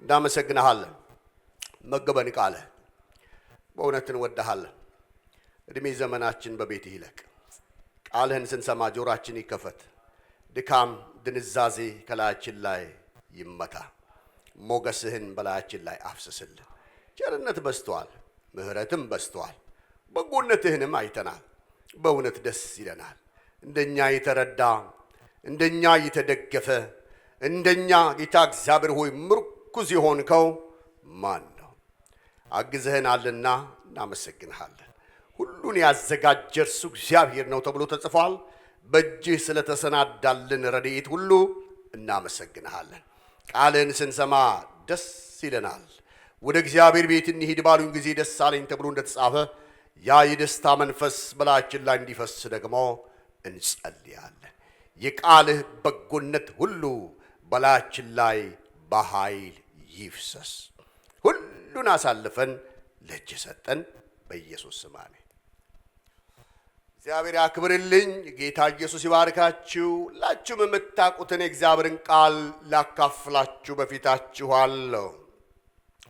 እናመሰግንሃለን መገበን ቃለ በእውነት እንወድሃለን እድሜ ዘመናችን በቤትህ ይለቅ ቃልህን ስንሰማ ጆሮአችን ይከፈት ድካም ድንዛዜ ከላያችን ላይ ይመታ ሞገስህን በላያችን ላይ አፍስስልን ቸርነት በዝቷል ምህረትም በዝቷል በጎነትህንም አይተናል በእውነት ደስ ይለናል እንደኛ የተረዳ እንደኛ የተደገፈ እንደኛ ጌታ እግዚአብሔር ሆይ ምርኩዝ ይሆንከው ማን ነው አግዘህናልና እናመሰግንሃለን ሁሉን ያዘጋጀ እርሱ እግዚአብሔር ነው ተብሎ ተጽፏል በእጅህ ስለተሰናዳልን ረድኤት ሁሉ እናመሰግንሃለን ቃልን ስንሰማ ደስ ይለናል ወደ እግዚአብሔር ቤት እንሂድ ባሉን ጊዜ ደስ አለኝ ተብሎ እንደተጻፈ ያ የደስታ መንፈስ በላያችን ላይ እንዲፈስ ደግሞ እንጸልያለን የቃልህ በጎነት ሁሉ በላያችን ላይ በኃይል ይፍሰስ ሁሉን አሳልፈን ለእጅ ሰጠን በኢየሱስ ስም አሜን እግዚአብሔር ያክብርልኝ ጌታ ኢየሱስ ይባርካችሁ ሁላችሁም የምታውቁትን የእግዚአብሔርን ቃል ላካፍላችሁ በፊታችሁ አለሁ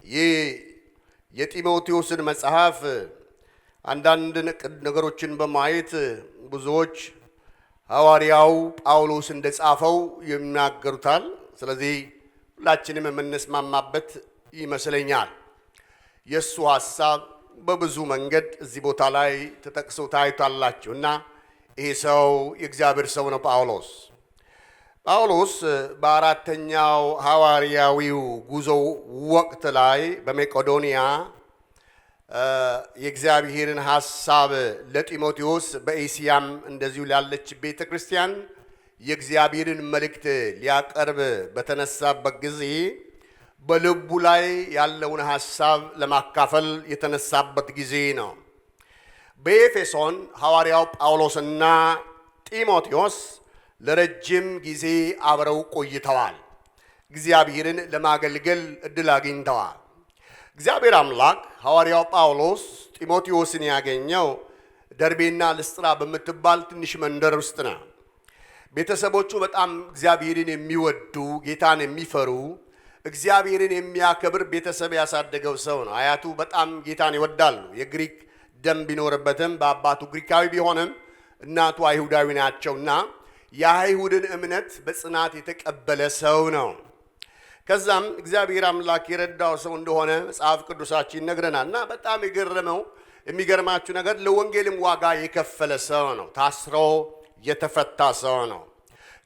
ይህ የጢሞቴዎስን መጽሐፍ አንዳንድ ነገሮችን በማየት ብዙዎች ሐዋርያው ጳውሎስ እንደጻፈው ይናገሩታል ስለዚህ ሁላችንም የምንስማማበት ይመስለኛል የሱ ሐሳብ በብዙ መንገድ እዚህ ቦታ ላይ ተጠቅሶ ታይቷላችሁና ይሄ ሰው የእግዚአብሔር ሰው ነው ጳውሎስ በአራተኛው ሐዋርያዊው ጉዞ ወቅት ላይ በመቄዶንያ የእግዚአብሔርን ሐሳብ ለጢሞቴዎስ በኤስያም እንደዚሁ ላለች ቤተክርስቲያን የእግዚአብሔርን መልእክት ሊያቀርብ በተነሳበት ጊዜ በልቡ ላይ ያለውን ሐሳብ ለማካፈል የተነሳበት ጊዜ ነው በኤፌሶን ሐዋርያው ጳውሎስና ጢሞቴዎስ ለረጅም ጊዜ አብረው ቆይተዋል እግዚአብሔርን ለማገልገል እድል አግኝተዋል እግዚአብሔር አምላክ ሐዋርያው ጳውሎስ ጢሞቴዎስን ያገኘው ደርቤና ልስጥራ በምትባል ትንሽ መንደር ውስጥ ነው ቤተሰቦቹ በጣም እግዚአብሔርን የሚወዱ ጌታን የሚፈሩ እግዚአብሔርን የሚያከብር ቤተሰብ ያሳደገው ሰው ነው አያቱ በጣም ጌታን ይወዳሉ የግሪክ ደም ቢኖርበትም በአባቱ ግሪካዊ ቢሆንም እናቱ አይሁዳዊ ናቸውና የአይሁድን እምነት በጽናት የተቀበለ ሰው ነው ከዛም እግዚአብሔር አምላክ የረዳው ሰው እንደሆነ መጽሐፍ ቅዱሳችን ይነግረናልና በጣም የሚገርማችሁ ነገር ለወንጌልም ዋጋ የከፈለ ሰው ነው ታስሮ የተፈታ ሰው ነው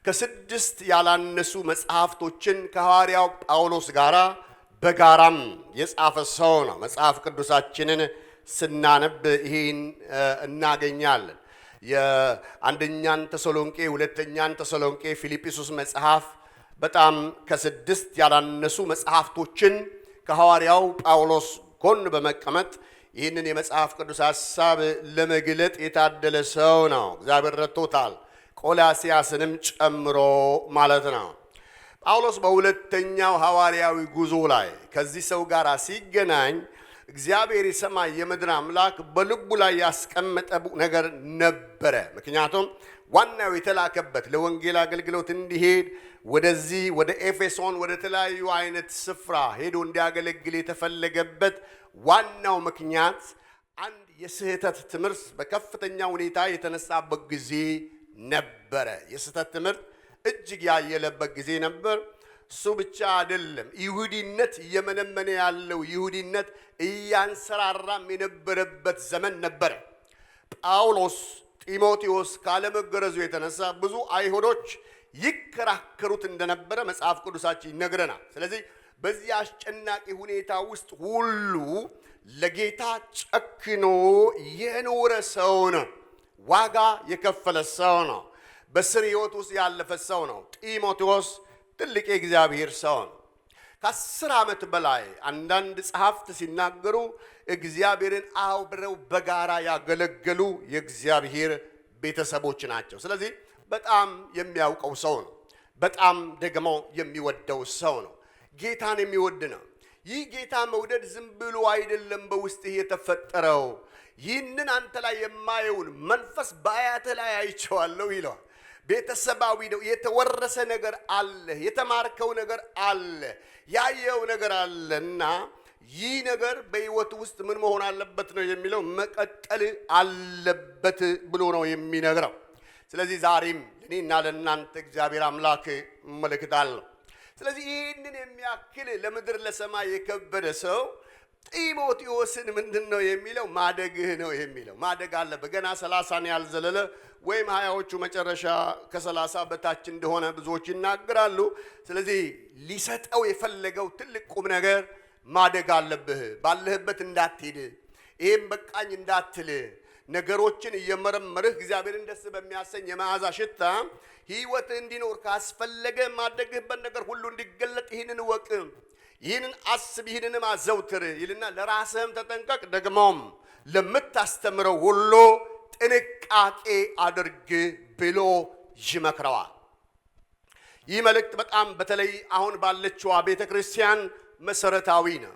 ከስድስት ያላነሱ መጽሐፍቶችን ከሐዋርያው ጳውሎስ ጋራ በጋራም የጻፈ ሰው ነው መጽሐፍ ቅዱሳችንን ስናነብ ይሄን እናገኛለን የአንደኛን ተሰሎንቄ ሁለተኛን ተሰሎንቄ ፊልጵስዩስ መጽሐፍ በጣም ከስድስት ያላነሱ መጽሐፍቶችን ከሐዋርያው ጳውሎስ ጎን በመቀመጥ ይህንን የመጽሐፍ ቅዱስ ሐሳብ ለመግለጥ የታደለ ሰው ነው እግዚአብሔር ረድቶታል ቆላስያስንም ጨምሮ ማለት ነው ጳውሎስ በሁለተኛው ሐዋርያዊ ጉዞ ላይ ከዚህ ሰው ጋር ሲገናኝ እግዚአብሔር የሰማይ የምድር አምላክ በልቡ ላይ ያስቀመጠው ነገር ነበረ ምክንያቱም ዋናው የተላከበት ለወንጌል አገልግሎት እንዲሄድ ወደዚህ ወደ ኤፌሶን ወደ ተለያዩ አይነት ስፍራ ሄዶ እንዲያገለግል የተፈለገበት ዋናው ምክንያት አንድ የስህተት ትምህርት በከፍተኛ ሁኔታ የተነሳበት ጊዜ ነበረ የስህተት ትምህርት እጅግ ያየለበት ጊዜ ነበር እሱ ብቻ አይደለም ይሁዲነት እየመነመነ ያለው ይሁዲነት እያንሰራራም የነበረበት ዘመን ነበር ጳውሎስ ጢሞቴዎስ ካለመገረዙ የተነሳ ብዙ አይሁዶች ይከራከሩት እንደነበረ መጽሐፍ ቅዱሳችን ይነግረናል ስለዚህ በዚህ አስጨናቂ ሁኔታ ውስጥ ሁሉ ለጌታ ጨክኖ የኖረ ሰው ነው ዋጋ የከፈለ ሰው ነው በስር ሕይወት ውስጥ ያለፈ ሰው ነው ጢሞቴዎስ ትልቅ የእግዚአብሔር ሰው ነው ከ10 ዓመት በላይ አንዳንድ ጸሐፍት ሲናገሩ እግዚአብሔርን አብረው በጋራ ያገለገሉ የእግዚአብሔር ቤተሰቦች ናቸው ስለዚህ በጣም የሚያውቀው ሰው ነው በጣም ደግሞ የሚወደው ሰው ነው ጌታን የሚወድ ነው ይህ ጌታ መውደድ ዝም ብሎ አይደለም በውስጥ የተፈጠረው ይህንን አንተ ላይ የማየውን መንፈስ በአያተ ላይ አይቼዋለሁ ይለዋል ቤተሰባዊ ነው። የተወረሰ ነገር አለ፣ የተማርከው ነገር አለ፣ ያየው ነገር አለና ይህ ነገር በሕይወት ውስጥ ምን መሆን አለበት ነው የሚለው መቀጠል አለበት ብሎ ነው የሚነግረው። ስለዚህ ዛሬም ለእኔና ለእናንተ እግዚአብሔር አምላክ መልእክት አለው። ስለዚህ ይህንን የሚያክል ለምድር ለሰማይ የከበደ ሰው ጢሞቴዎስን ምንድን ነው የሚለው? ማደግህ ነው የሚለው። ማደግ አለበት። ገና 30 ያልዘለለ ወይም 20ዎቹ መጨረሻ ከ30 በታች እንደሆነ ብዙዎች ይናገራሉ። ስለዚህ ሊሰጠው የፈለገው ትልቅ ቁም ነገር ማደግ አለብህ። ባለህበት እንዳትሄድ፣ ይህም በቃኝ እንዳትል፣ ነገሮችን እየመረመርህ እግዚአብሔርን ደስ በሚያሰኝ የመዓዛ ሽታ ሕይወት እንዲኖር ካስፈለገ ማደግህበት ነገር ሁሉ እንዲገለጥ ይህንን እወቅ፣ ይህንን አስብ፣ ይህንንም አዘውትር ይልና ለራስህም ተጠንቀቅ፣ ደግሞም ለምታስተምረው ሁሉ ጥንቃቄ አድርግ ብሎ ይመክረዋል። ይህ መልእክት በጣም በተለይ አሁን ባለችዋ ቤተ ክርስቲያን መሰረታዊ ነው።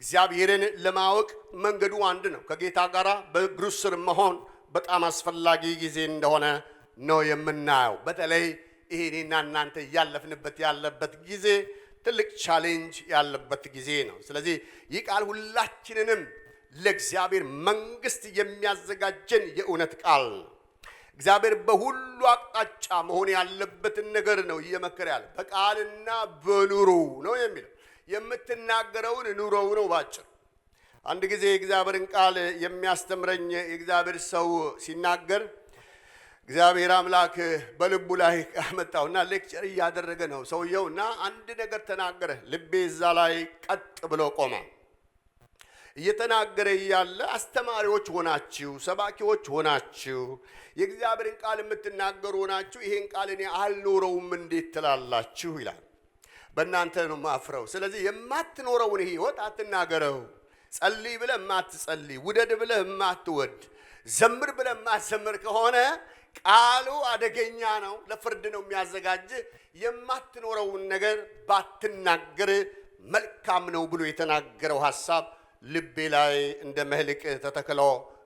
እግዚአብሔርን ለማወቅ መንገዱ አንድ ነው። ከጌታ ጋር በእግሩ ስር መሆን በጣም አስፈላጊ ጊዜ እንደሆነ ነው የምናየው። በተለይ ይሄ እኔና እናንተ እያለፍንበት ያለበት ጊዜ ትልቅ ቻሌንጅ ያለበት ጊዜ ነው። ስለዚህ ይህ ቃል ሁላችንንም ለእግዚአብሔር መንግስት የሚያዘጋጀን የእውነት ቃል ነው። እግዚአብሔር በሁሉ አቅጣጫ መሆን ያለበትን ነገር ነው እየመከረ ያለ። በቃልና በኑሮ ነው የሚለው። የምትናገረውን ኑሮው ነው ባጭር። አንድ ጊዜ የእግዚአብሔርን ቃል የሚያስተምረኝ የእግዚአብሔር ሰው ሲናገር እግዚአብሔር አምላክ በልቡ ላይ አመጣውና ሌክቸር እያደረገ ነው ሰውየውና አንድ ነገር ተናገረ። ልቤ እዛ ላይ ቀጥ ብሎ ቆመ። እየተናገረ እያለ አስተማሪዎች ሆናችሁ፣ ሰባኪዎች ሆናችሁ፣ የእግዚአብሔርን ቃል የምትናገሩ ሆናችሁ ይሄን ቃል እኔ አልኖረውም እንዴት ትላላችሁ ይላል። በእናንተ ነው ማፍረው። ስለዚህ የማትኖረውን ህይወት አትናገረው። ጸልይ ብለህ የማትጸልይ፣ ውደድ ብለህ የማትወድ፣ ዘምር ብለህ የማትዘምር ከሆነ ቃሉ አደገኛ ነው፣ ለፍርድ ነው የሚያዘጋጅ። የማትኖረውን ነገር ባትናገር መልካም ነው ብሎ የተናገረው ሐሳብ ልቤ ላይ እንደ መልሕቅ ተተክሎ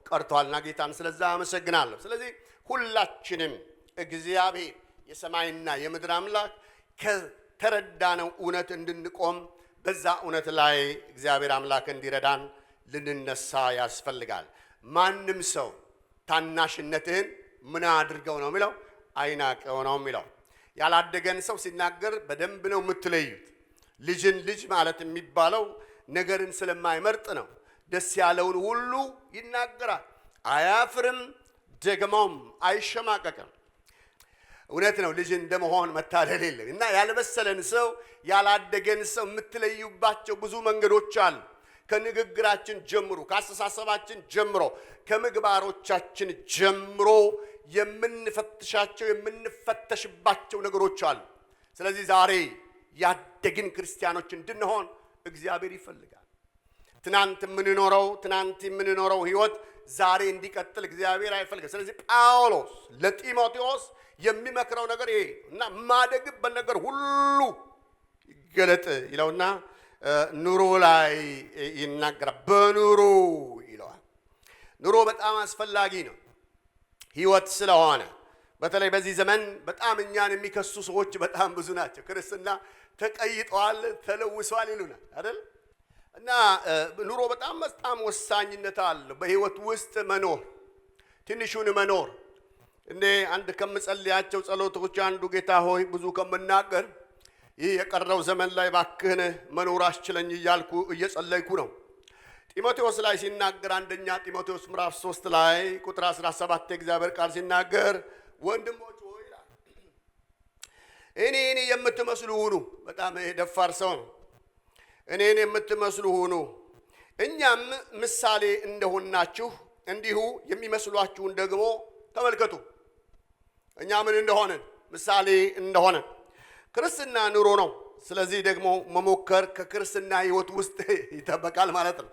ቀርቷልና ጌታን ስለዛ አመሰግናለሁ። ስለዚህ ሁላችንም እግዚአብሔር የሰማይና የምድር አምላክ ከተረዳነው እውነት እንድንቆም በዛ እውነት ላይ እግዚአብሔር አምላክ እንዲረዳን ልንነሳ ያስፈልጋል። ማንም ሰው ታናሽነትህን ምን አድርገው ነው የሚለው? አይናቀው ነው የሚለው። ያላደገን ሰው ሲናገር በደንብ ነው የምትለዩት። ልጅን ልጅ ማለት የሚባለው ነገርን ስለማይመርጥ ነው። ደስ ያለውን ሁሉ ይናገራል፣ አያፍርም፣ ደግሞም አይሸማቀቅም። እውነት ነው። ልጅ እንደመሆን መታደል የለም እና ያልበሰለን ሰው ያላደገን ሰው የምትለዩባቸው ብዙ መንገዶች አሉ። ከንግግራችን ጀምሮ፣ ከአስተሳሰባችን ጀምሮ፣ ከምግባሮቻችን ጀምሮ የምንፈትሻቸው የምንፈተሽባቸው ነገሮች አሉ። ስለዚህ ዛሬ ያደግን ክርስቲያኖች እንድንሆን እግዚአብሔር ይፈልጋል። ትናንት የምንኖረው ህይወት ዛሬ እንዲቀጥል እግዚአብሔር አይፈልግም። ስለዚህ ጳውሎስ ለጢሞቴዎስ የሚመክረው ነገር ይሄ እና ማደግበት ነገር ሁሉ ይገለጥ ይለውና ኑሮ ላይ ይናገራል። በኑሮ ይለዋል። ኑሮ በጣም አስፈላጊ ነው ህይወት ስለሆነ። በተለይ በዚህ ዘመን በጣም እኛን የሚከሱ ሰዎች በጣም ብዙ ናቸው። ክርስትና ተቀይጧል፣ ተለውሷል ይሉናል አይደል? እና ኑሮ በጣም ወሳኝነት አለው በህይወት ውስጥ መኖር፣ ትንሹን መኖር። እንዴ አንድ ከምጸልያቸው ጸሎቶች አንዱ ጌታ ሆይ ብዙ ከምናገር ይህ የቀረው ዘመን ላይ ባክህን መኖር አስችለኝ እያልኩ እየጸለይኩ ነው። ጢሞቴዎስ ላይ ሲናገር አንደኛ ጢሞቴዎስ ምዕራፍ 3 ላይ ቁጥር 17 የእግዚአብሔር ቃል ሲናገር ወንድሞች ሆይ ይላል እኔን የምትመስሉ ሁኑ። በጣም ደፋር ሰው ነው። እኔን የምትመስሉ ሁኑ፣ እኛም ምሳሌ እንደሆናችሁ እንዲሁ የሚመስሏችሁን ደግሞ ተመልከቱ። እኛ ምን እንደሆነን ምሳሌ እንደሆነን ክርስትና ኑሮ ነው። ስለዚህ ደግሞ መሞከር ከክርስትና ህይወት ውስጥ ይጠበቃል ማለት ነው።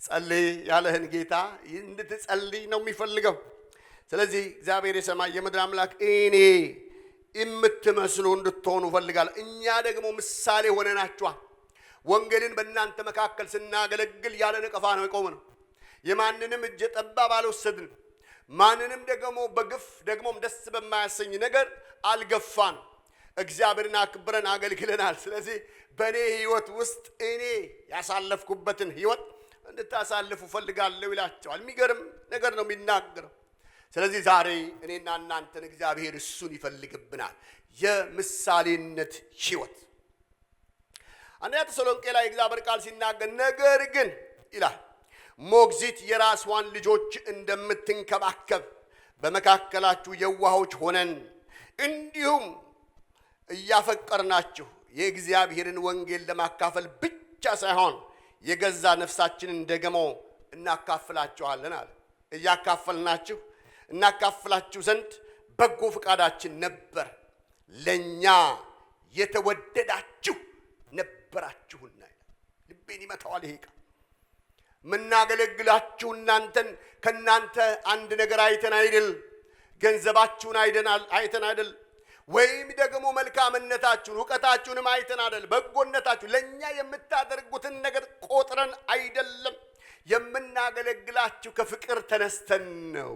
ጸልይ ያለህን ጌታ እንድትጸልይ ነው የሚፈልገው። ስለዚህ እግዚአብሔር የሰማይ የምድር አምላክ እኔ የምትመስሉ እንድትሆኑ ፈልጋለሁ። እኛ ደግሞ ምሳሌ ሆነናችኋል። ወንጌልን በእናንተ መካከል ስናገለግል ያለ ነቀፋ ነው የቆምነው። የማንንም እጀ ጠባብ አልወሰድንም። ማንንም ደግሞ በግፍ ደግሞም ደስ በማያሰኝ ነገር አልገፋን። እግዚአብሔርን አክብረን አገልግለናል። ስለዚህ በእኔ ህይወት ውስጥ እኔ ያሳለፍኩበትን ህይወት እንድታሳልፉ ፈልጋለሁ ይላቸዋል። የሚገርም ነገር ነው የሚናገረው። ስለዚህ ዛሬ እኔና እናንተን እግዚአብሔር እሱን ይፈልግብናል። የምሳሌነት ህይወት አንደኛ ተሰሎንቄ ላይ እግዚአብሔር ቃል ሲናገር ነገር ግን ይላል ሞግዚት የራስዋን ልጆች እንደምትንከባከብ በመካከላችሁ የዋሆች ሆነን እንዲሁም እያፈቀርናችሁ የእግዚአብሔርን ወንጌል ለማካፈል ብቻ ሳይሆን የገዛ ነፍሳችንን ደግሞ እናካፍላችኋለን አለ። እያካፈልናችሁ እናካፍላችሁ ዘንድ በጎ ፈቃዳችን ነበር፣ ለኛ የተወደዳችሁ ነበራችሁና። ልቤን ይመታዋል ይሄ ቃል። ምናገለግላችሁ እናንተን ከናንተ አንድ ነገር አይተን አይደል፣ ገንዘባችሁን አይተን አይደል፣ ወይም ደግሞ መልካምነታችሁን ዕውቀታችሁንም አይተን አይደል፣ በጎነታችሁ ለኛ የምታደርጉትን ነገር ቆጥረን አይደለም። የምናገለግላችሁ ከፍቅር ተነስተን ነው።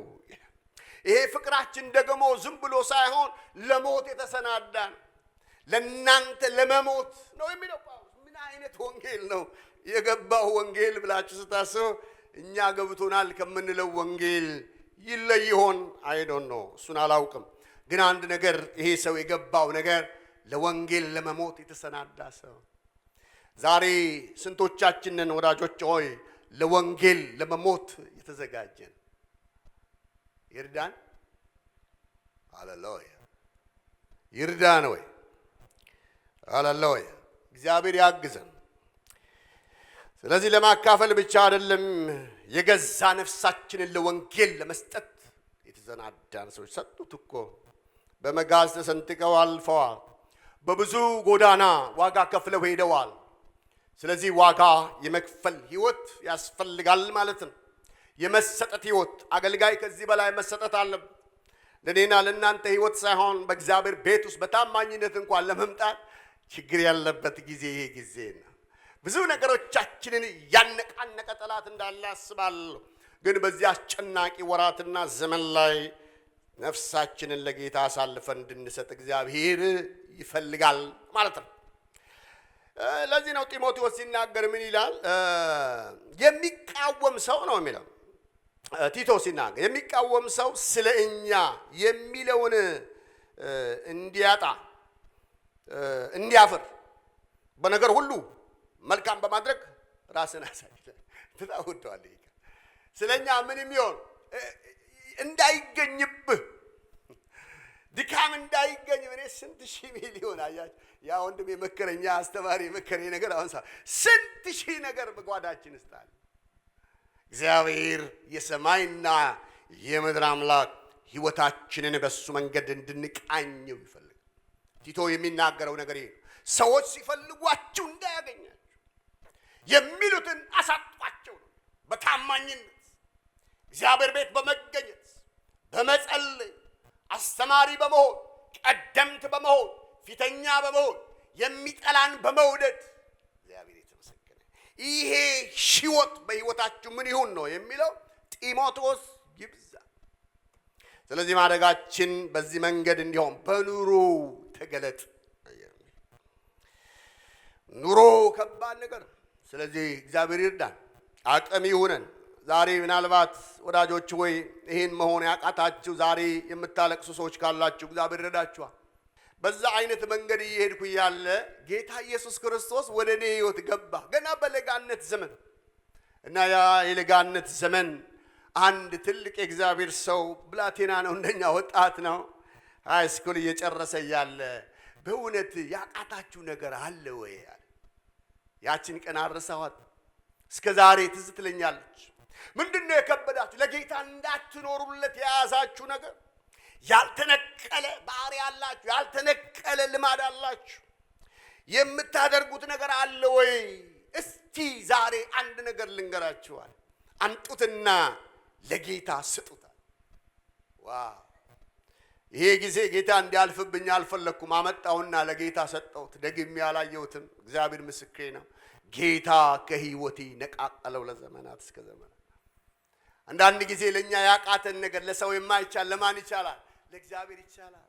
ይሄ ፍቅራችን ደግሞ ዝም ብሎ ሳይሆን ለሞት የተሰናዳ ነው። ለናንተ ለመሞት ነው የሚለው ጳውሎስ። ምን አይነት ወንጌል ነው የገባው ወንጌል ብላችሁ ስታስቡ እኛ ገብቶናል ከምንለው ወንጌል ይለይ ይሆን? አይ ዶንት ኖ፣ እሱን አላውቅም። ግን አንድ ነገር ይሄ ሰው የገባው ነገር ለወንጌል ለመሞት የተሰናዳ ሰው። ዛሬ ስንቶቻችንን ወዳጆች ሆይ ለወንጌል ለመሞት የተዘጋጀን? ይርዳን። ሃሌሉያ! ይርዳን ወይ! ሃሌሉያ! እግዚአብሔር ያግዘን። ስለዚህ ለማካፈል ብቻ አይደለም፣ የገዛ ነፍሳችንን ለወንጌል ለመስጠት የተዘናዳን ሰዎች ሰጡት እኮ። በመጋዝ ተሰንጥቀው አልፈዋል። በብዙ ጎዳና ዋጋ ከፍለው ሄደዋል። ስለዚህ ዋጋ የመክፈል ህይወት ያስፈልጋል ማለት ነው። የመሰጠት ህይወት። አገልጋይ ከዚህ በላይ መሰጠት አለበት። ለኔና ለእናንተ ህይወት ሳይሆን በእግዚአብሔር ቤት ውስጥ በታማኝነት እንኳን ለመምጣት ችግር ያለበት ጊዜ ይሄ ጊዜ ነው። ብዙ ነገሮቻችንን ያነቃነቀ ጠላት እንዳለ አስባለሁ። ግን በዚህ አስጨናቂ ወራትና ዘመን ላይ ነፍሳችንን ለጌታ አሳልፈን እንድንሰጥ እግዚአብሔር ይፈልጋል ማለት ነው። ለዚህ ነው ጢሞቴዎስ ሲናገር ምን ይላል? የሚቃወም ሰው ነው የሚለው ቲቶ ሲናገር፣ የሚቃወም ሰው ስለ እኛ የሚለውን እንዲያጣ እንዲያፍር በነገር ሁሉ መልካም በማድረግ ራስን አሳይ። ተታውቷል። ስለኛ ምንም ይሁን እንዳይገኝብህ፣ ድካም እንዳይገኝ። እኔ ስንት ሺህ ሚሊዮን አያችሁ፣ ያ ወንድም የመከረኛ አስተማሪ የመከረኝ ነገር አሁን ስንት ሺህ ነገር በጓዳችን ውስጥ አለ። እግዚአብሔር የሰማይና የምድር አምላክ ህይወታችንን በሱ መንገድ እንድንቃኘው ይፈልጋል። ቲቶ የሚናገረው ነገር ይሄ ነው። ሰዎች ሲፈልጓችሁ እንዳያገኛችሁ የሚሉትን አሳጧቸው ነው። በታማኝነት እግዚአብሔር ቤት በመገኘት በመጸለይ አስተማሪ በመሆን ቀደምት በመሆን ፊተኛ በመሆን የሚጠላን በመውደድ እግዚአብሔር የተመሰገነ። ይሄ ህይወት በህይወታችሁ ምን ይሁን ነው የሚለው ጢሞቴዎስ ይብዛ። ስለዚህ ማድረጋችን በዚህ መንገድ እንዲሆን በኑሮ ተገለጥ። ኑሮ ከባድ ነገር። ስለዚህ እግዚአብሔር ይርዳን፣ አቅም ይሁነን። ዛሬ ምናልባት ወዳጆች ወይ ይሄን መሆን ያቃታችሁ ዛሬ የምታለቅሱ ሰዎች ካላችሁ እግዚአብሔር ይረዳችኋል። በዛ አይነት መንገድ እየሄድኩ ያለ ጌታ ኢየሱስ ክርስቶስ ወደ እኔ ህይወት ገባ ገና በለጋነት ዘመን እና ያ የለጋነት ዘመን አንድ ትልቅ የእግዚአብሔር ሰው ብላቴና ነው፣ እንደኛ ወጣት ነው፣ ሃይ ስኩል እየጨረሰ ያለ በእውነት ያቃታችሁ ነገር አለ ወይ? ያችን ቀን አረሳኋት፣ እስከ ዛሬ ትዝ ትለኛለች። ምንድነው የከበዳችሁ? ለጌታ እንዳትኖሩለት የያዛችሁ ነገር፣ ያልተነቀለ ባህሪ አላችሁ፣ ያልተነቀለ ልማድ አላችሁ። የምታደርጉት ነገር አለ ወይ? እስቲ ዛሬ አንድ ነገር ልንገራችኋል። አምጡትና ለጌታ ስጡታል። ዋው! ይሄ ጊዜ ጌታ እንዲያልፍብኝ አልፈለኩም። አመጣውና ለጌታ ሰጠሁት። ደግሜ ያላየሁትም እግዚአብሔር ምስክሬ ነው። ጌታ ከህይወቴ ነቃቀለው ለዘመናት እስከ ዘመናት። አንዳንድ ጊዜ ለኛ ያቃተን ነገር ለሰው የማይቻል ለማን ይቻላል? ለእግዚአብሔር ይቻላል።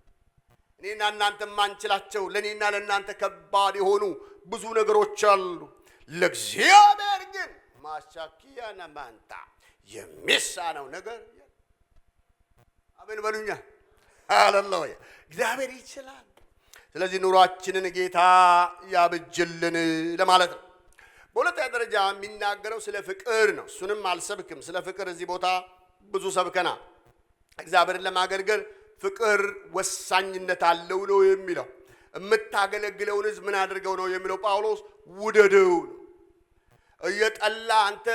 እኔና እናንተ ማንችላቸው ለኔና ለእናንተ ከባድ የሆኑ ብዙ ነገሮች አሉ። ለእግዚአብሔር ግን ማሻኪያና ማንታ የሚሳነው ነገር አሜን በሉኛ። ሃሌሉያ። እግዚአብሔር ይችላል። ስለዚህ ኑሯችንን ጌታ ያብጅልን ለማለት ነው። በሁለተኛ ደረጃ የሚናገረው ስለ ፍቅር ነው። እሱንም አልሰብክም። ስለ ፍቅር እዚህ ቦታ ብዙ ሰብከናል። እግዚአብሔርን ለማገልገል ፍቅር ወሳኝነት አለው ነው የሚለው። የምታገለግለውን ሕዝብ ምን አድርገው ነው የሚለው ጳውሎስ? ውደደው ነው። እየጠላ አንተ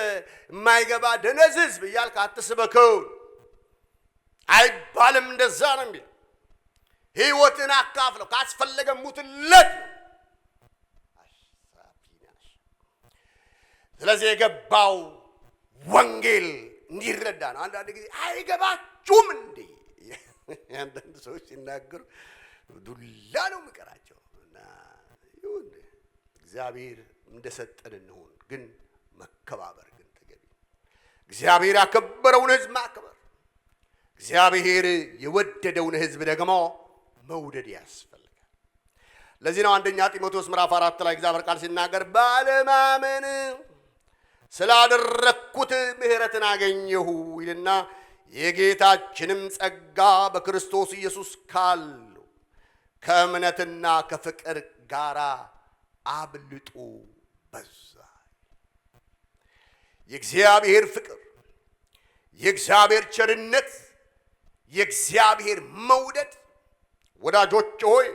የማይገባ ደነዝ ሕዝብ እያልክ አትስበከው አይባልም። እንደዛ ነው የሚለው። ሕይወትን አካፍለው ካስፈለገ ሙትለት ነው። ስለዚህ የገባው ወንጌል እንዲረዳ ነው። አንዳንድ ጊዜ አይገባችሁም እንዴ? አንዳንድ ሰዎች ሲናገሩ ዱላ ነው የሚቀራቸው። እና ይሁን እግዚአብሔር እንደሰጠን እንሆን፣ ግን መከባበር ግን ተገቢ። እግዚአብሔር ያከበረውን ሕዝብ ማክበር፣ እግዚአብሔር የወደደውን ሕዝብ ደግሞ መውደድ ያስፈልጋል። ለዚህ ነው አንደኛ ጢሞቴዎስ ምዕራፍ 4 ላይ እግዚአብሔር ቃል ሲናገር ባለማመን ስላደረኩት ምሕረትን አገኘሁ ይልና የጌታችንም ጸጋ በክርስቶስ ኢየሱስ ካለው ከእምነትና ከፍቅር ጋር አብልጦ በዛ። የእግዚአብሔር ፍቅር፣ የእግዚአብሔር ቸርነት፣ የእግዚአብሔር መውደድ ወዳጆች ሆይ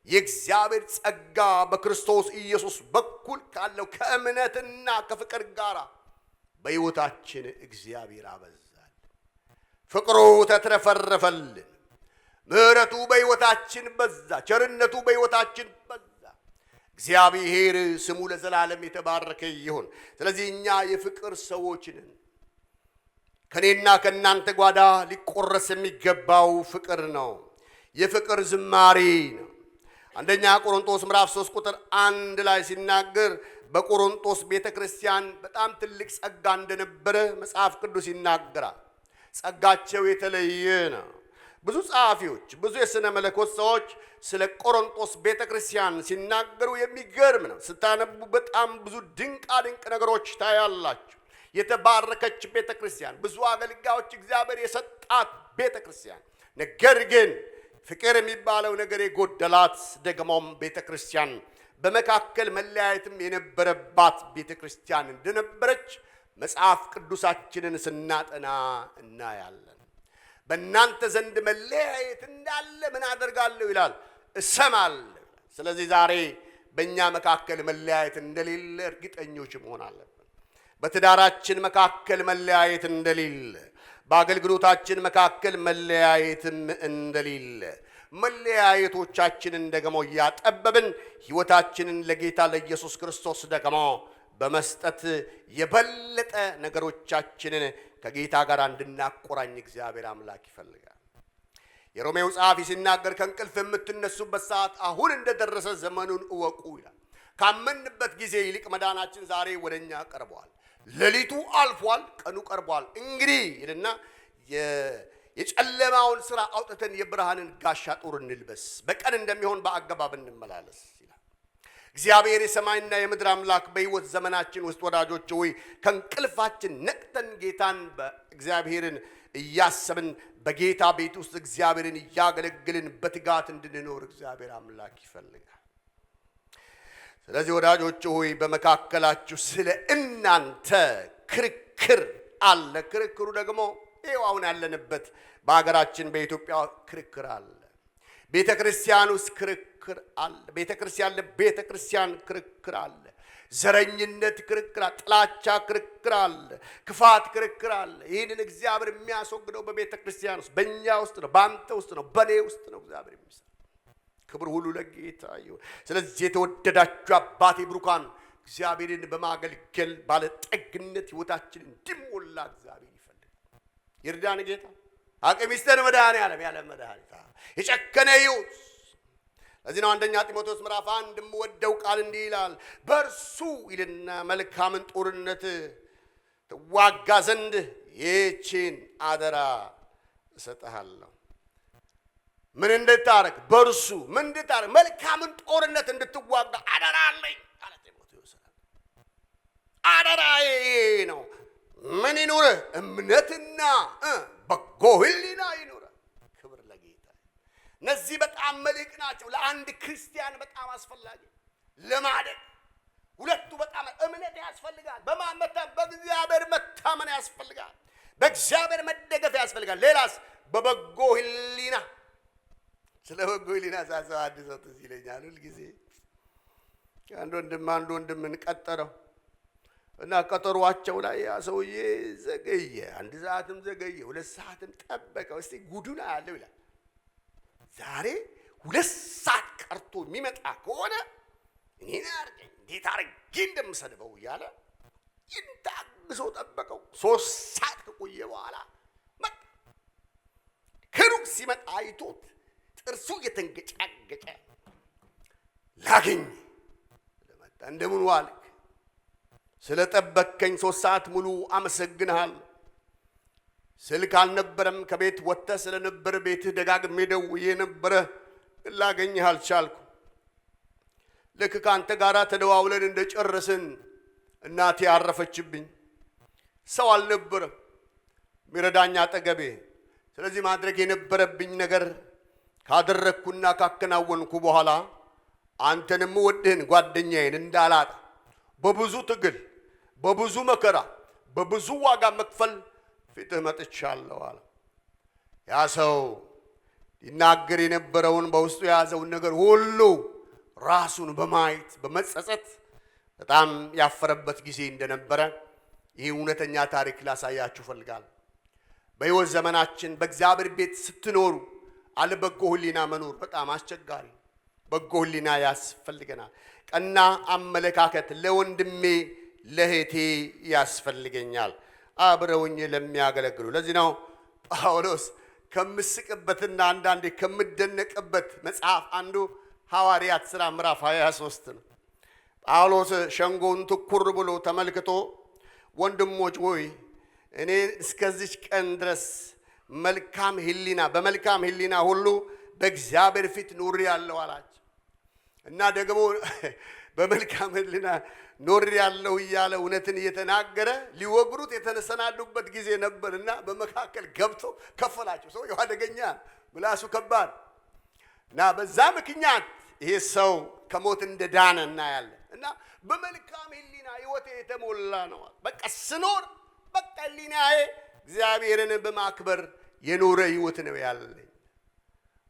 የእግዚአብሔር ጸጋ በክርስቶስ ኢየሱስ በኩል ካለው ከእምነትና ከፍቅር ጋር በሕይወታችን እግዚአብሔር አበዛል። ፍቅሩ ተትረፈረፈልን። ምሕረቱ በሕይወታችን በዛ። ቸርነቱ በሕይወታችን በዛ። እግዚአብሔር ስሙ ለዘላለም የተባረከ ይሁን። ስለዚህ እኛ የፍቅር ሰዎች ነን። ከኔና ከእናንተ ጓዳ ሊቆረስ የሚገባው ፍቅር ነው። የፍቅር ዝማሬ ነው። አንደኛ ቆሮንቶስ ምዕራፍ 3 ቁጥር 1 ላይ ሲናገር በቆሮንቶስ ቤተክርስቲያን በጣም ትልቅ ጸጋ እንደነበረ መጽሐፍ ቅዱስ ይናገራል። ጸጋቸው የተለየ ነው። ብዙ ጸሐፊዎች፣ ብዙ የሥነ መለኮት ሰዎች ስለ ቆሮንቶስ ቤተክርስቲያን ሲናገሩ የሚገርም ነው። ስታነቡ በጣም ብዙ ድንቅ ነገሮች ታያላችሁ። የተባረከች ቤተክርስቲያን፣ ብዙ አገልጋዮች እግዚአብሔር የሰጣት ቤተክርስቲያን፣ ነገር ግን ፍቅር የሚባለው ነገር የጎደላት ደግሞም ቤተክርስቲያን፣ በመካከል መለያየትም የነበረባት ቤተክርስቲያን እንደነበረች መጽሐፍ ቅዱሳችንን ስናጠና እናያለን። በእናንተ ዘንድ መለያየት እንዳለ ምን አደርጋለሁ ይላል? እሰማለሁ። ስለዚህ ዛሬ በእኛ መካከል መለያየት እንደሌለ እርግጠኞች መሆን አለብን። በትዳራችን መካከል መለያየት እንደሌለ፣ በአገልግሎታችን መካከል መለያየትም እንደሌለ፣ መለያየቶቻችንን ደግሞ እያጠበብን ሕይወታችንን ለጌታ ለኢየሱስ ክርስቶስ ደግሞ በመስጠት የበለጠ ነገሮቻችንን ከጌታ ጋር እንድናቆራኝ እግዚአብሔር አምላክ ይፈልጋል። የሮሜው ጸሐፊ ሲናገር ከእንቅልፍ የምትነሱበት ሰዓት አሁን እንደደረሰ ዘመኑን እወቁ ይላል። ካመንበት ጊዜ ይልቅ መዳናችን ዛሬ ወደኛ ቀርቧል። ሌሊቱ አልፏል፣ ቀኑ ቀርቧል። እንግዲህ ይልና የጨለማውን ሥራ አውጥተን የብርሃንን ጋሻ ጦር እንልበስ፣ በቀን እንደሚሆን በአገባብ እንመላለስ ይላል። እግዚአብሔር የሰማይና የምድር አምላክ በሕይወት ዘመናችን ውስጥ ወዳጆች ሆይ ከእንቅልፋችን ነቅተን ጌታን በእግዚአብሔርን እያሰብን በጌታ ቤት ውስጥ እግዚአብሔርን እያገለግልን በትጋት እንድንኖር እግዚአብሔር አምላክ ይፈልጋል። ስለዚህ ወዳጆች ሆይ በመካከላችሁ ስለ እናንተ ክርክር አለ። ክርክሩ ደግሞ ይኸው አሁን ያለንበት በሀገራችን በኢትዮጵያ ክርክር አለ። ቤተ ክርስቲያን ውስጥ ክርክር አለ። ቤተ ክርስቲያን ለቤተ ክርስቲያን ክርክር አለ። ዘረኝነት ክርክር አለ። ጥላቻ ክርክር አለ። ክፋት ክርክር አለ። ይህንን እግዚአብሔር የሚያስወግደው በቤተ ክርስቲያን ውስጥ በእኛ ውስጥ ነው፣ በአንተ ውስጥ ነው፣ በእኔ ውስጥ ነው እግዚአብሔር የሚሰራው። ክብር ሁሉ ለጌታ ይሁን። ስለዚህ የተወደዳችሁ አባቴ ብሩካን እግዚአብሔርን በማገልገል ባለጠግነት ሕይወታችን እንዲሞላ እግዚአብሔር ይፈልጋል። ይርዳን ጌታ። አቅም ይስጠን መድኃኔዓለም ያለ መድኃኒት የጨከነ ሕይወት። ለዚህ ነው አንደኛ ጢሞቴዎስ ምዕራፍ 1 የምወደው ቃል እንዲህ ይላል፣ በእርሱ ይልና መልካምን ጦርነት ትዋጋ ዘንድ ይህችን አደራ እሰጥሃለሁ። ምን እንድታረግ በርሱ ምን እንድታረግ መልካምን ጦርነት እንድትዋጋ አደራ አለኝ አለ ጢሞቴዎስ። አደራዬ ነው። ምን ይኑር? እምነትና በጎ ሕሊና ይኑር። ክብር ለጌታ። እነዚህ በጣም መልእክት ናቸው። ለአንድ ክርስቲያን በጣም አስፈላጊ ለማደግ ሁለቱ በጣም እምነት ያስፈልጋል። በእግዚአብሔር መታመን ያስፈልጋል። በእግዚአብሔር መደገፍ ያስፈልጋል። ሌላስ በበጎ ሕሊና። ስለ በጎ ሕሊና ሳስብ አንድ ሰው ትዝ ይለኛል ሁልጊዜ። አንድ ወንድምን ቀጠረው እና ቀጠሯቸው ላይ ያ ሰውዬ ዘገየ። 1 ሰዓትም ዘገየ፣ 2 ሰዓትም ጠበቀው። እስቲ ጉዱን አያለው ይላል። ዛሬ 2 ሰዓት ቀርቶ የሚመጣ ከሆነ እኔን አርገኝ እንዴት አርጌ እንደምሰድበው እያለ ይንታግሶ ጠበቀው። 3 ሰዓት ከቆየ በኋላ መጣ። ከሩቅ ሲመጣ አይቶት ጥርሱ እየተንገጫገጨ ላገኝ ለመጣ እንደምን ዋልክ? ስለ ጠበከኝ 3 ሰዓት ሙሉ አመሰግንሃል። ስልክ አልነበረም። ከቤት ወጥተህ ስለነበር ቤትህ ደጋግሜ ደውዬ ነበረ፣ ላገኝህ አልቻልኩ። ልክ ካንተ ጋራ ተደዋውለን እንደጨረስን እናቴ አረፈችብኝ። ሰው አልነበረም ሚረዳኝ አጠገቤ። ስለዚህ ማድረግ የነበረብኝ ነገር ካደረግኩና ካከናወንኩ በኋላ አንተንም ወድህን ጓደኛዬን እንዳላጣ በብዙ ትግል፣ በብዙ መከራ፣ በብዙ ዋጋ መክፈል ፊትህ መጥቻለሁ አለ። ያ ሰው ይናገር የነበረውን በውስጡ የያዘውን ነገር ሁሉ ራሱን በማየት በመጸጸት በጣም ያፈረበት ጊዜ እንደነበረ ይህ እውነተኛ ታሪክ ላሳያችሁ ፈልጋለሁ። በሕይወት ዘመናችን በእግዚአብሔር ቤት ስትኖሩ አለ በጎ ሕሊና መኖር በጣም አስቸጋሪ። በጎ ሕሊና ያስፈልገናል። ቀና አመለካከት ለወንድሜ ለእህቴ ያስፈልገኛል፣ አብረውኝ ለሚያገለግሉ። ለዚህ ነው ጳውሎስ ከምስቅበትና አንዳንዴ ከምደነቅበት መጽሐፍ አንዱ ሐዋርያት ሥራ ምዕራፍ 23 ነው። ጳውሎስ ሸንጎውን ትኩር ብሎ ተመልክቶ ወንድሞች ሆይ እኔ እስከዚች ቀን ድረስ መልካም ሕሊና በመልካም ሕሊና ሁሉ በእግዚአብሔር ፊት ኖሬአለሁ አላቸው። እና ደግሞ በመልካም ሕሊና ኖሬአለሁ እያለ እውነትን እየተናገረ ሊወግሩት የተሰናዱበት ጊዜ ነበርና በመካከል ገብቶ ከፈላቸው። ሰው አደገኛ ምላሱ ከባድ እና በዛ ምክንያት ይሄ ሰው ከሞት እንደዳነ እናያለን። እና በመልካም ሕሊና ሕይወቴ የተሞላ ነው። በቃ ስኖር በቃ ሕሊናዬ እግዚአብሔርን በማክበር የኖረ ሕይወት ነው ያለኝ።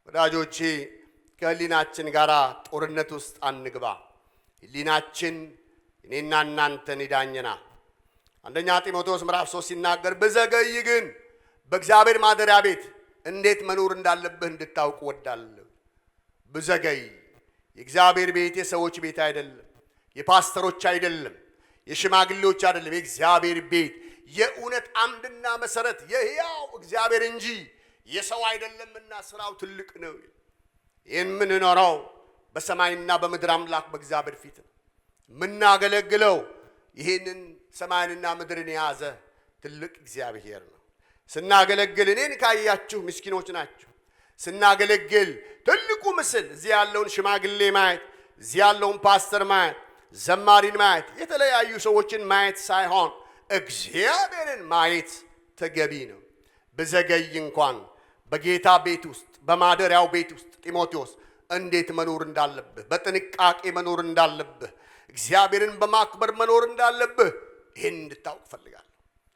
ወዳጆቼ ከሕሊናችን ጋር ጦርነት ውስጥ አንግባ። ሕሊናችን እኔና እናንተን ይዳኘናል። አንደኛ ጢሞቴዎስ ምዕራፍ 3 ሲናገር ብዘገይ ግን በእግዚአብሔር ማደሪያ ቤት እንዴት መኖር እንዳለብህ እንድታውቅ ወዳለሁ። ብዘገይ የእግዚአብሔር ቤት የሰዎች ቤት አይደለም፣ የፓስተሮች አይደለም፣ የሽማግሌዎች አይደለም። የእግዚአብሔር ቤት የእውነት አምድና መሰረት የሕያው እግዚአብሔር እንጂ የሰው አይደለምና ስራው ትልቅ ነው። ይህን የምንኖረው በሰማይና በምድር አምላክ በእግዚአብሔር ፊት ነው። የምናገለግለው ይህንን ሰማይንና ምድርን የያዘ ትልቅ እግዚአብሔር ነው። ስናገለግል እኔን ካያችሁ ምስኪኖች ናቸው። ስናገለግል ትልቁ ምስል እዚህ ያለውን ሽማግሌ ማየት፣ እዚህ ያለውን ፓስተር ማየት፣ ዘማሪን ማየት፣ የተለያዩ ሰዎችን ማየት ሳይሆን እግዚአብሔርን ማየት ተገቢ ነው። ብዘገይ እንኳን በጌታ ቤት ውስጥ በማደሪያው ቤት ውስጥ ጢሞቴዎስ እንዴት መኖር እንዳለብህ፣ በጥንቃቄ መኖር እንዳለብህ፣ እግዚአብሔርን በማክበር መኖር እንዳለብህ ይህን እንድታውቅ ፈልጋለሁ።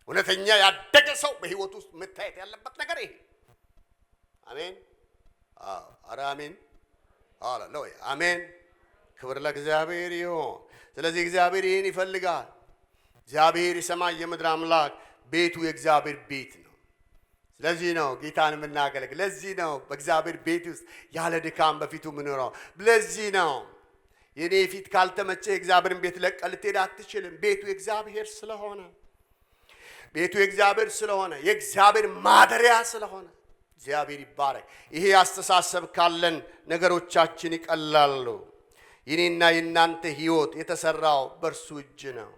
እውነተኛ ያደገ ሰው በሕይወት ውስጥ መታየት ያለበት ነገር ይሄ። አሜን። ኧረ አሜን። ሃሌሉያ አሜን። ክብር ለእግዚአብሔር ይሁን። ስለዚህ እግዚአብሔር ይህን ይፈልጋል። እግዚአብሔር የሰማይ የምድር አምላክ ቤቱ የእግዚአብሔር ቤት ነው። ስለዚህ ነው ጌታን የምናገለግል። ለዚህ ነው በእግዚአብሔር ቤት ውስጥ ያለ ድካም በፊቱ ምንኖረው። ለዚህ ነው የኔ ፊት ካልተመቸ የእግዚአብሔርን ቤት ለቀህ ልትሄድ አትችልም። ቤቱ የእግዚአብሔር ስለሆነ፣ ቤቱ የእግዚአብሔር ስለሆነ፣ የእግዚአብሔር ማደሪያ ስለሆነ እግዚአብሔር ይባረክ። ይሄ አስተሳሰብ ካለን ነገሮቻችን ይቀላሉ። የኔና የናንተ ሕይወት የተሰራው በእርሱ እጅ ነው።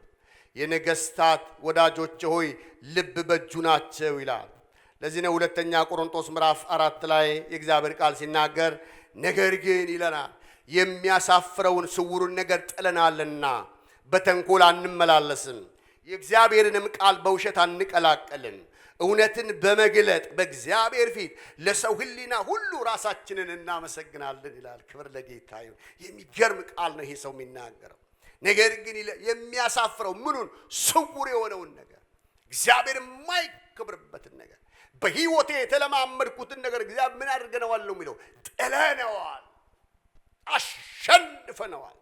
የነገስታት ወዳጆች ሆይ ልብ በእጁ ናቸው ይላል። ለዚህ ነው ሁለተኛ ቆሮንቶስ ምዕራፍ 4 ላይ የእግዚአብሔር ቃል ሲናገር ነገር ግን ይለናል የሚያሳፍረውን ስውሩን ነገር ጥለናልና በተንኮል አንመላለስም፣ የእግዚአብሔርንም ቃል በውሸት አንቀላቀልን፣ እውነትን በመግለጥ በእግዚአብሔር ፊት ለሰው ሕሊና ሁሉ ራሳችንን እናመሰግናለን ይላል። ክብር ለጌታ ይሁን። የሚገርም ቃል ነው ይሄ ሰው የሚናገረው። ነገር ግን የሚያሳፍረው ምኑን? ስውር የሆነውን ነገር፣ እግዚአብሔር የማይከብርበትን ነገር፣ በህይወቴ የተለማመድኩትን ነገር እግዚአብሔር ምን አድርገነዋል ነው የሚለው? ጥለነዋል፣ አሸንፈነዋል።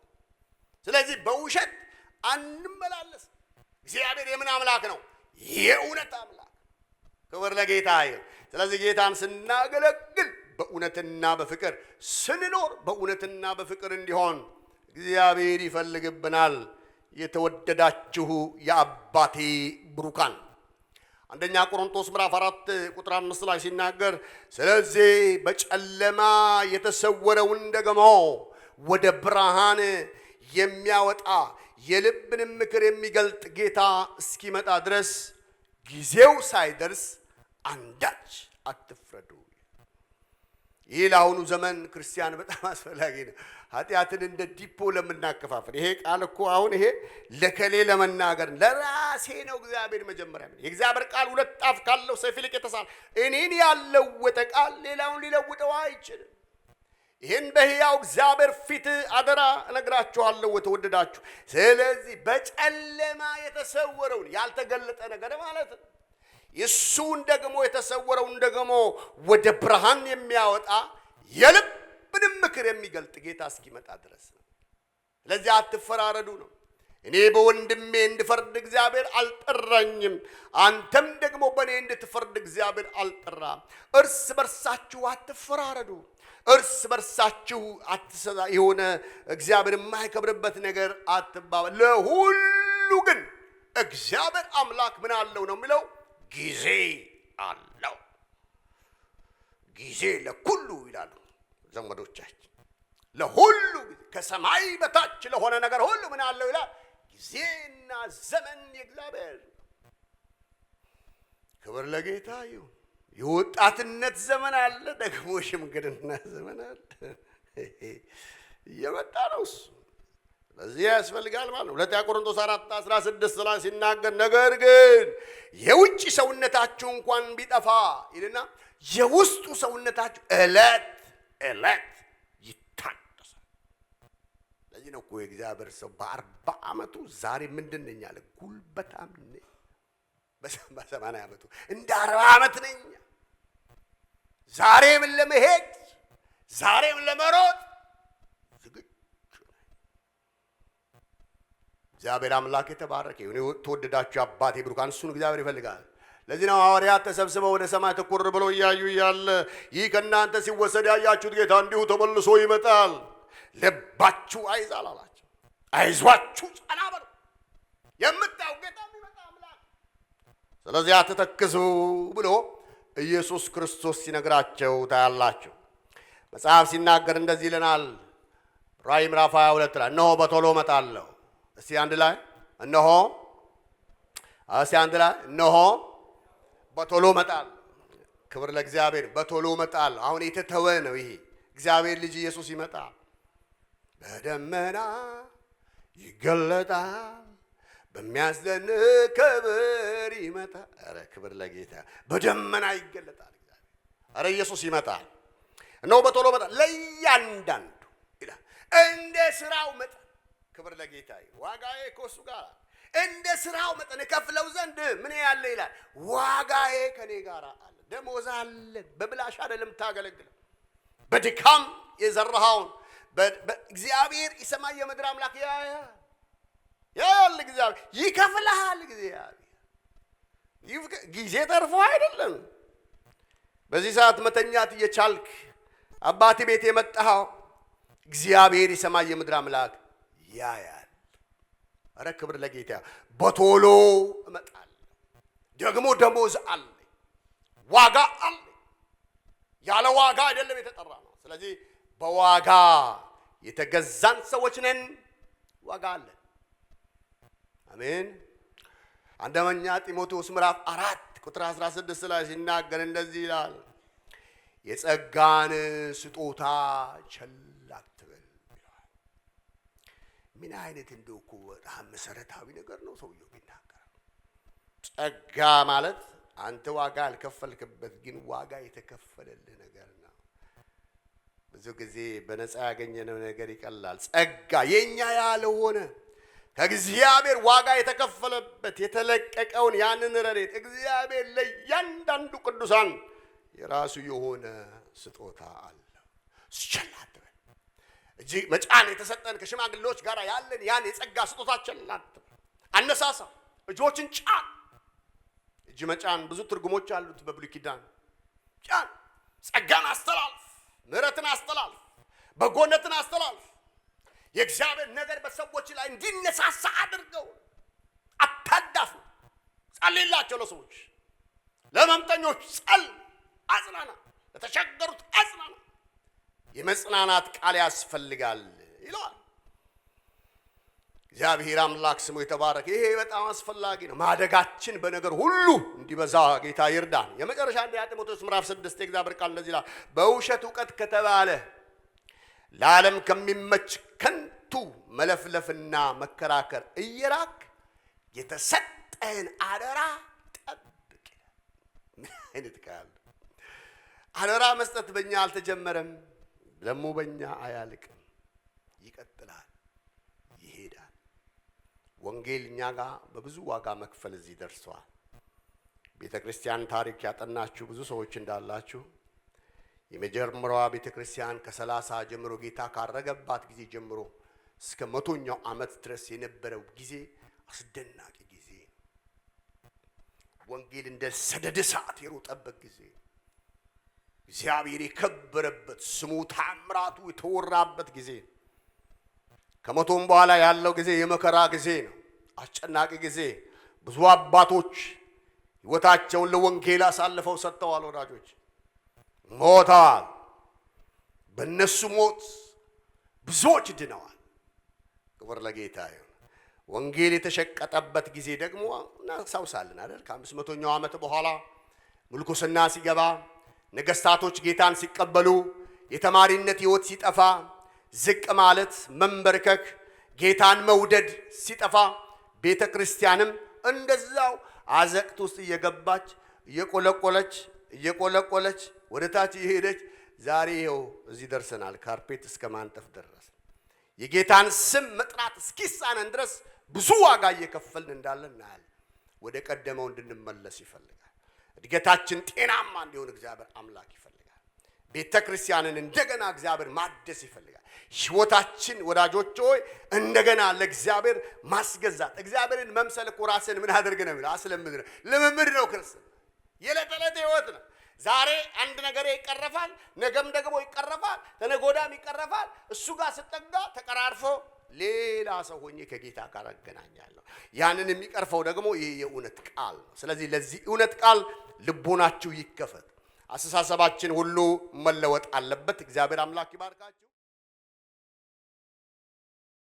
ስለዚህ በውሸት አንመላለስ። እግዚአብሔር የምን አምላክ ነው? የእውነት አምላክ። ክብር ለጌታ ይሁን። ስለዚህ ጌታን ስናገለግል በእውነትና በፍቅር ስንኖር በእውነትና በፍቅር እንዲሆን እግዚአብሔር ይፈልግብናል። የተወደዳችሁ የአባቴ ብሩካን አንደኛ ቆሮንቶስ ምዕራፍ 4 ቁጥር 5 ላይ ሲናገር ስለዚህ በጨለማ የተሰወረውን ደግሞ ወደ ብርሃን የሚያወጣ የልብንም ምክር የሚገልጥ ጌታ እስኪመጣ ድረስ ጊዜው ሳይደርስ አንዳች አትፍረዱ። ይህ ለአሁኑ ዘመን ክርስቲያን በጣም አስፈላጊ ነው። ኃጢአትን እንደ ዲፖ ለምናከፋፍል ይሄ ቃል እኮ አሁን ይሄ ለከሌ ለመናገር ለራሴ ነው። እግዚአብሔር መጀመሪያ የእግዚአብሔር ቃል ሁለት ጣፍ ካለው ሰይፍ ይልቅ የተሳለ እኔን ያለወጠ ቃል ሌላውን ሊለውጠው አይችልም። ይህን በሕያው እግዚአብሔር ፊት አደራ እነግራችኋለሁ ተወደዳችሁ። ስለዚህ በጨለማ የተሰወረውን ያልተገለጠ ነገር ማለት ነው እሱን ደግሞ የተሰወረውን ደግሞ ወደ ብርሃን የሚያወጣ የልብንም ምክር የሚገልጥ ጌታ እስኪመጣ ድረስ ነው። ስለዚህ አትፈራረዱ ነው። እኔ በወንድሜ እንድፈርድ እግዚአብሔር አልጠራኝም፣ አንተም ደግሞ በእኔ እንድትፈርድ እግዚአብሔር አልጠራም። እርስ በርሳችሁ አትፈራረዱ፣ እርስ በርሳችሁ የሆነ እግዚአብሔር የማይከብርበት ነገር አትባባሉ። ለሁሉ ግን እግዚአብሔር አምላክ ምን አለው ነው የሚለው? ጊዜ አለው። ጊዜ ለኩሉ ይላሉ ዘመዶቻችን። ለሁሉ ከሰማይ በታች ለሆነ ነገር ሁሉ ምን አለው ይላል? ጊዜና ዘመን የእግዚአብሔር። ክብር ለጌታ ይሁን። የወጣትነት ዘመን አለ፣ ደግሞ ሽምግልና ዘመን አለ። እየመጣ ነው እሱ። ለዚህ ያስፈልጋል ማለት ነው። ሁለተኛ ቆሮንቶስ 4:16 ላይ ሲናገር ነገር ግን የውጭ ሰውነታችሁ እንኳን ቢጠፋ ይልና የውስጡ ሰውነታችሁ ዕለት ዕለት ይታደሳል። ለዚህ ነው እኮ የእግዚአብሔር ሰው በ40 ዓመቱ ዛሬ ምንድን ነኝ አለ? ጉልበታም ነኝ። በ80 ዓመቱ እንደ 40 ዓመት ነኝ። ዛሬም ለመሄድ ዛሬም ለመሮጥ እግዚአብሔር አምላክ የተባረከ ይሁን። ተወደዳችሁ አባቴ ብሩካን እሱን እግዚአብሔር ይፈልጋል። ለዚህ ነው ሐዋርያት ተሰብስበው ወደ ሰማይ ትኩር ብለው እያዩ እያለ ይህ ከእናንተ ሲወሰድ ያያችሁት ጌታ እንዲሁ ተመልሶ ይመጣል፣ ልባችሁ አይዛል አላቸው። አይዟችሁ ጸና በሉ፣ የምታው ጌታ የሚመጣ አምላክ። ስለዚህ አትተክዙ ብሎ ኢየሱስ ክርስቶስ ሲነግራቸው ታያላችሁ። መጽሐፍ ሲናገር እንደዚህ ይለናል። ራዕይ ምዕራፍ 22 ላይ እነሆ በቶሎ እመጣለሁ። እስቲ አንድ ላይ እነሆ፣ እስቲ አንድ ላይ እነሆ በቶሎ እመጣለሁ። ክብር ለእግዚአብሔር። በቶሎ እመጣለሁ። አሁን የተተወ ነው ይሄ። እግዚአብሔር ልጅ ኢየሱስ ይመጣል፣ በደመና ይገለጣል፣ በሚያስደንቅ ክብር ይመጣል። ኧረ ክብር ለጌታ። በደመና ይገለጣል እግዚአብሔር። ኧረ ኢየሱስ ይመጣል። እነሆ በቶሎ እመጣለሁ ለእያንዳንዱ ይላል እንደ ስራው መጠን። ክብር ለጌታ። ዋጋዬ ከእሱ ጋር እንደ ስራው መጠን እከፍለው ዘንድ ምን ያለ ይላል? ዋጋዬ ከኔ ጋር አለ። ደሞዝ አለ። በብላሽ አይደለም ታገለግለው፣ በድካም የዘራኸውን እግዚአብሔር የሰማይ የምድር አምላክ ያያል። እግዚአብሔር ይከፍልሃል። ጊዜ ተርፎ አይደለም። በዚህ ሰዓት መተኛት እየቻልክ አባቴ ቤት የመጣኸው እግዚአብሔር የሰማይ የምድር አምላክ ያያል። አረ ክብር ለጌታ። በቶሎ እመጣለሁ። ደግሞ ደሞዝ አለ፣ ዋጋ አለ። ያለ ዋጋ አይደለም የተጠራ ነው። ስለዚህ በዋጋ የተገዛን ሰዎች ነን። ዋጋ አለ። አሜን። አንደኛ ጢሞቴዎስ ምዕራፍ 4 ቁጥር 16 ላይ ሲናገር እንደዚህ ይላል፣ የጸጋን ስጦታ ቸል አትበል ይላል። ምን አይነት እንደው እኮ በጣም መሰረታዊ ነገር ነው ሰውየው ቢናገር። ጸጋ ማለት አንተ ዋጋ አልከፈልክበት ግን ዋጋ የተከፈለልህ ነገር ነው። ብዙ ጊዜ በነፃ ያገኘነው ነገር ይቀላል። ጸጋ የኛ ያልሆነ ከእግዚአብሔር ዋጋ የተከፈለበት የተለቀቀውን ያንን ረድኤት እግዚአብሔር ለእያንዳንዱ ቅዱሳን የራሱ የሆነ ስጦታ አለው። ቸል አትበል። እጅግ መጫን የተሰጠን ከሽማግሌዎች ጋር ያለን ያን የጸጋ ስጦታ ቸል አትበል። አነሳሳ፣ እጆችን ጫን። እጅ መጫን ብዙ ትርጉሞች አሉት በብሉይ ኪዳን። ጫን፣ ጸጋን አስተላልፍ፣ ምሕረትን አስተላልፍ፣ በጎነትን አስተላልፍ። የእግዚአብሔር ነገር በሰዎች ላይ እንዲነሳሳ አድርገው። አታዳፉ። ጸልይላቸው ለሰዎች፣ ለመምጠኞች ጸል፣ አጽናና፣ ለተቸገሩት አጽናና። የመጽናናት ቃል ያስፈልጋል ይለዋል። እግዚአብሔር አምላክ ስሙ የተባረከ። ይሄ በጣም አስፈላጊ ነው። ማደጋችን በነገር ሁሉ እንዲበዛ ጌታ ይርዳን። የመጨረሻ አንደኛ ጢሞቴዎስ ምዕራፍ 6 የእግዚአብሔር ቃል እንደዚህ ይላል፣ በውሸት ዕውቀት ከተባለ ለዓለም ከሚመች ከንቱ መለፍለፍና መከራከር እየራቅ የተሰጠህን አደራ ጠብቅ። ምን አይነት ቃል! አደራ መስጠት በእኛ አልተጀመረም፣ ደግሞ በእኛ አያልቅም፣ ይቀጥላል፣ ይሄዳል። ወንጌል እኛ ጋር በብዙ ዋጋ መክፈል እዚህ ደርሷል። ቤተ ክርስቲያን ታሪክ ያጠናችሁ ብዙ ሰዎች እንዳላችሁ የመጀመሪያዋ ቤተ ክርስቲያን ከ30 ጀምሮ ጌታ ካረገባት ጊዜ ጀምሮ እስከ 100ኛው ዓመት ድረስ የነበረው ጊዜ አስደናቂ ጊዜ፣ ወንጌል እንደ ሰደድ እሳት የሮጠበት ጊዜ፣ እግዚአብሔር የከበረበት ስሙ ታምራቱ የተወራበት ጊዜ። ከመቶም በኋላ ያለው ጊዜ የመከራ ጊዜ ነው፣ አስጨናቂ ጊዜ። ብዙ አባቶች ሕይወታቸውን ለወንጌል አሳልፈው ሰጥተዋል። ወዳጆች ሞተዋል። በእነሱ ሞት ብዙዎች ድነዋል። ክብር ለጌታ ይሁን። ወንጌል የተሸቀጠበት ጊዜ ደግሞ እናስታውሳለን አይደል? ከ500ኛው ዓመት በኋላ ምልኩስና ሲገባ፣ ነገስታቶች ጌታን ሲቀበሉ፣ የተማሪነት ሕይወት ሲጠፋ፣ ዝቅ ማለት መንበርከክ፣ ጌታን መውደድ ሲጠፋ፣ ቤተ ክርስቲያንም እንደዛው አዘቅት ውስጥ እየገባች እየቆለቆለች ወደ ታች የሄደች ዛሬ ይኸው እዚህ ደርሰናል። ካርፔት እስከ ማንጠፍ ደረስ። የጌታን ስም መጥራት እስኪሳነን ድረስ ብዙ ዋጋ እየከፈልን እንዳለን እናያለን። ወደ ቀደመው እንድንመለስ ይፈልጋል። እድገታችን ጤናማ እንዲሆን እግዚአብሔር አምላክ ይፈልጋል። ቤተ ክርስቲያንን እንደገና እግዚአብሔር ማደስ ይፈልጋል። ሕይወታችን ወዳጆች ሆይ እንደገና ለእግዚአብሔር ማስገዛት። እግዚአብሔርን መምሰል እኮ ራስን ምን አድርግ ነው የሚለው? አስለምድ ነው። ልምምድ ነው። ክርስትና የዕለት ተዕለት ሕይወት ነው። ዛሬ አንድ ነገር ይቀረፋል፣ ነገም ደግሞ ይቀረፋል፣ ተነጎዳም ይቀረፋል። እሱ ጋር ስጠጋ ተቀራርፎ ሌላ ሰው ሆኜ ከጌታ ጋር አገናኛለሁ። ያንን የሚቀርፈው ደግሞ ይህ የእውነት ቃል ነው። ስለዚህ ለዚህ እውነት ቃል ልቦናችሁ ይከፈት። አስተሳሰባችን ሁሉ መለወጥ አለበት። እግዚአብሔር አምላክ ይባርካችሁ።